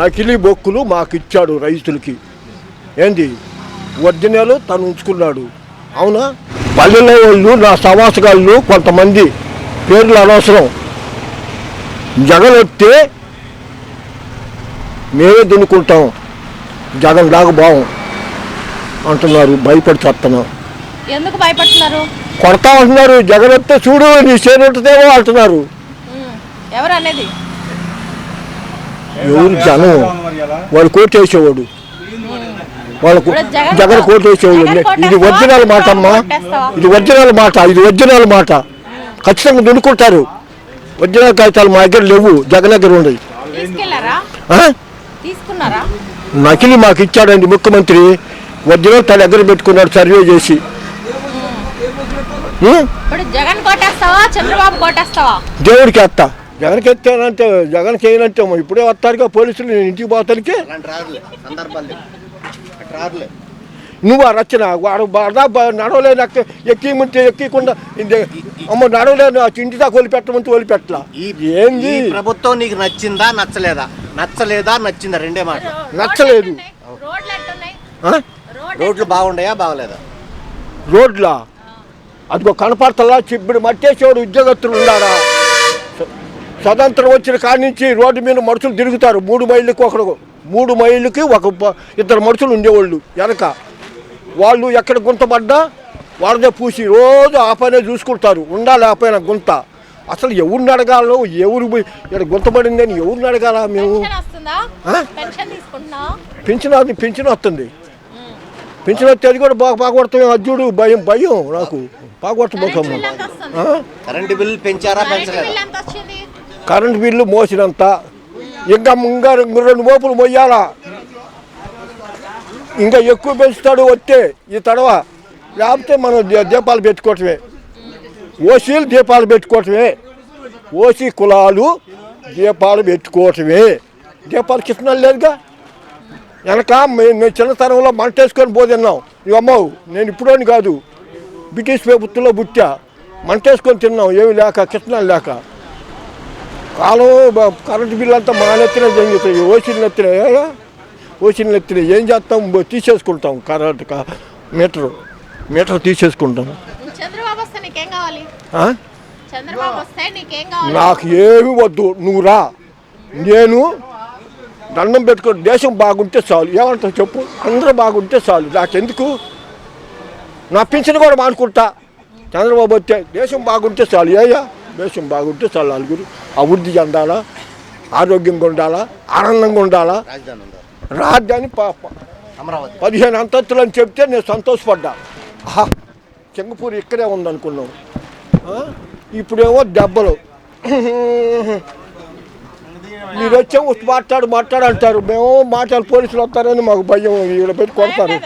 నకిలీ బొక్కులు మాకు ఇచ్చాడు రైతులకి. ఏంది ఒరిజినల్ తను ఉంచుకున్నాడు. అవునా? పల్లెల్లో వాళ్ళు నా సమాసగాళ్ళు కొంతమంది పేర్లు అనవసరం. జగన్ వస్తే మేమే దున్నుకుంటాం, జగన్ లాగా బావం అంటున్నారు. భయపడి చేస్తున్నాం. ఎందుకు భయపడుతున్నారు? కొడతా అంటున్నారు. జగన్ వస్తే చూడు నీ చేను ఉంటుందేమో అంటున్నారు. ఎవరు అనేది? ఎవరు? జనం. వాళ్ళు కోట్ వేసేవాడు, వాళ్ళకు జగన్ కోట్ వేసేవాళ్ళు. ఇది ఒరిజినల్ మాట అమ్మా, ఇది ఒరిజినల్ మాట, ఇది ఒరిజినల్ మాట. ఖచ్చితంగా దున్నుకుంటారు. ఒరిజినల్ కాగితాలు మా దగ్గర లేవు, జగన్ దగ్గర ఉన్నాయి. నకిలీ మాకు ఇచ్చాడండి ముఖ్యమంత్రి. ఒరిజినల్ తన దగ్గర పెట్టుకున్నాడు సర్వే చేసి. దేవుడికి వేస్తా. జగన్కి ఎత్తానంటే జగన్ చేయనంటే ఇప్పుడే వస్తారుగా పోలీసులు. నేను ఇంటికి పోతానికి నువ్వు ఆ రచన వాడు బాగా నడవలేని ఎక్కిమంటే ఎక్కకుండా అమ్మ నడవలేను ఇంటి దాకా వదిలిపెట్టమంటే వదిలిపెట్టలా. ఏంది ప్రభుత్వం నీకు నచ్చిందా నచ్చలేదా? నచ్చలేదా నచ్చిందా? రెండే మాట. నచ్చలేదు. రోడ్లు బాగుండయా బాగలేదా? రోడ్లా అదిగో కనపడతలా. ఇప్పుడు మట్టేసేవాడు ఉద్యోగస్తులు ఉన్నారా? స్వతంత్రం వచ్చిన కాడి నుంచి రోడ్డు మీద మనుషులు తిరుగుతారు. 3 మైళ్ళకి ఒకడు, 3 మైళ్ళకి ఇద్దరు మనుషులు ఉండేవాళ్ళు వెనక. వాళ్ళు ఎక్కడ గుంత పడ్డా వాళ్ళదే పూసి రోజు ఆ పనే చూసుకుంటారు. ఉండాలి ఆ పైన గుంత. అసలు ఎవరిని అడగాలో, ఎవరు ఇక్కడ గుంత పడిందని ఎవరిని అడగాల మేము? పింఛన్ వస్తుంది. పింఛన్ వస్తే అది కూడా బాగొడతాం. అజ్జుడు భయం భయం నాకు బాగొట్టబోకమ్మ. కరెంటు బిల్లు పెంచారా పెంచలేదా? కరెంటు బిల్లు మోసినంత, ఇంకా 2 మోపులు మొయ్యాలా. ఇంకా ఎక్కువ పెంచుతాడు వస్తే ఈ తడవ. లేకపోతే మనం దీపాలు పెట్టుకోవటమే, ఓసీలు దీపాలు పెట్టుకోవటమే. ఓసీ కులాలు దీపాలు పెట్టుకోవటమే. దీపాలు కిరణాలు లేదుగా. వెనక మేము చిన్నతనంలో మంట వేసుకొని పోతున్నాం. ఇవి అమ్మవు, నేను ఇప్పుడోని కాదు, బ్రిటిష్ ప్రభుత్వంలో పుట్టా. మంట వేసుకొని తిన్నాం, ఏమి లేక, కిరణాలు లేక. కాలం కరెంటు బిల్లు అంతా మా నెత్తిన జరుగుతాయి. ఓసీలు నెత్తిన ఏం చేస్తాం? తీసేసుకుంటాం. కరెంటు మీటర్ తీసేసుకుంటాం. నాకు ఏమి వద్దు, నువ్వు రా. నేను దండం పెట్టుకో. దేశం బాగుంటే చాలు. ఏమంటావు చెప్పు? అందరూ బాగుంటే చాలు. నాకెందుకు? నా పింఛన్ కూడా మానుకుంటా. చంద్రబాబు వస్తే దేశం బాగుంటే చాలు. దేశం బాగుంటే చాలు. నలుగురు అభివృద్ధి చెందాలా, ఆరోగ్యంగా ఉండాలా, ఆనందంగా ఉండాలా. రాజధాని 15 అంతస్తులు అని చెప్తే నేను సంతోషపడ్డా. సింగపూర్ ఇక్కడే ఉందనుకున్నాం. ఇప్పుడేమో దెబ్బలు. మీరు వచ్చే మాట్లాడు అంటారు. మేము మాట్లాడి పోలీసులు వస్తారని మాకు భయం. వీళ్ళు పెట్టి కొడతారు.